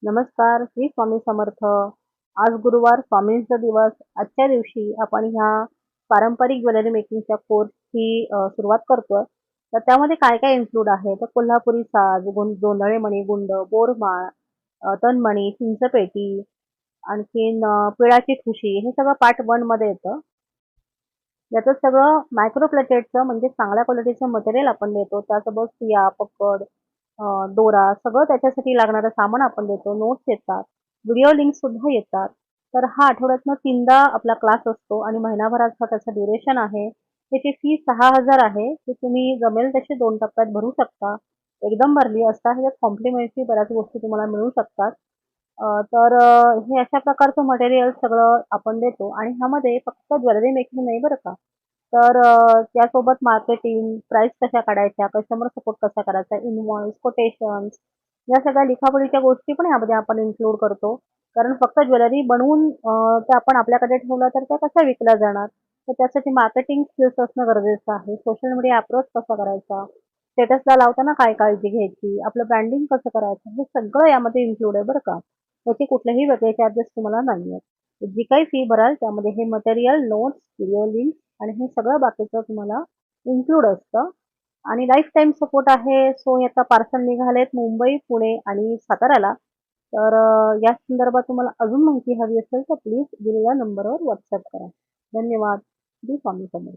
नमस्कार, श्री स्वामी समर्थ. आज गुरुवार स्वामींचा दिवस. आजच्या दिवशी आपण ह्या पारंपरिक ज्वेलरी मेकिंगच्या कोर्सची सुरुवात करतोय. तर त्यामध्ये काय-काय इन्क्लूड आहे? तर कोल्हापुरी साज, जोंधळे मणिगुंड, बोरमाळ, तनमणी, चिंचपेटी, आणखीन पिळाची ठुशी हे सगळं पार्ट 1 मध्ये येतं. याचं सगळं मायक्रो प्लेटेडचं म्हणजे चांगल्या क्वालिटीचं मटेरियल आपण देतो. त्यासोबत सुया, पकड, दोरा सगळं त्याच्यासाठी लागणारं सामान आपण देतो. नोट्स येतात, व्हिडिओ लिंक्स सुद्धा येतात. तर हा आठवड्यातनं 3दा आपला क्लास असतो आणि महिनाभराचा त्याचं ड्युरेशन आहे. त्याची फी 6,000 आहे. ती तुम्ही जमेल तशी 2 टप्प्यात भरू शकता. एकदम भरली असता ह्याच्यात कॉम्प्लिमेंटरी बऱ्याच गोष्टी तुम्हाला मिळू शकतात. हे अशा प्रकारचं मटेरियल सगळं आपण देतो आणि ह्यामध्ये फक्त ज्वेलरी मेकिंग नाही बरं का. त्यासोबत मार्केटिंग, प्राईस कशा काढायच्या, कस्टमर सपोर्ट कसा करायचा, इन्व्हॉइस, कोटेशन्स या सगळ्या लिखापडीच्या गोष्टी पण यामध्ये आपण इन्क्लूड करतो. कारण फक्त ज्वेलरी बनवून त्या आपण आपल्याकडे ठेवलं तर त्या कशा विकल्या जाणार? तर त्यासाठी मार्केटिंग स्किल्स असणं गरजेचं आहे. सोशल मीडिया अप्रोच कसा करायचा, स्टेटसला लावताना काय काळजी घ्यायची, आपलं ब्रँडिंग कसं करायचं, हे सगळं यामध्ये इन्क्लूड आहे बरं का. त्याचे कुठलेही वेगळे चार्जेस तुम्हाला नाही आहेत. जी काही फी भराल त्यामध्ये हे मटेरियल, नोट्स, व्हिडिओ लिंक आणि हे सगळं बाकीचं तुम्हाला इन्क्लूड असतं. आणि लाईफ टाईम सपोर्ट आहे. सो आता पार्सल निघालेत मुंबई, पुणे आणि साताऱ्याला. या संदर्भात तुम्हाला अजून माहिती हवी असेल तर प्लीज दिलेल्या नंबरवर व्हॉट्सअप करा. धन्यवाद. श्री स्वामी समर्थ.